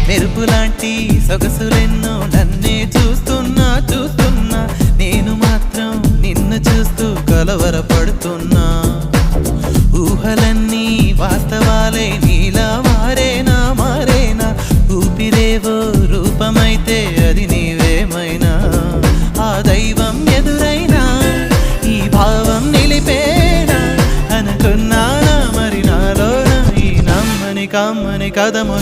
మెరుపులాంటి సొగసులెన్నో నన్నే చూస్తున్నా చూస్తున్నా, నేను మాత్రం నిన్ను చూస్తూ కలవరపడుతున్నా. ఊహలన్నీ వాస్తవాలే నీలా మారేనా మారేనా, ఊపిరేవో రూపమైతే అది నీవేమైనా. ఆ దైవం ఎదురైనా ఈ భావం నిలిపేనా అనుకున్నానా, మరి నాలోన ఈ నమ్మని కమ్మని కథము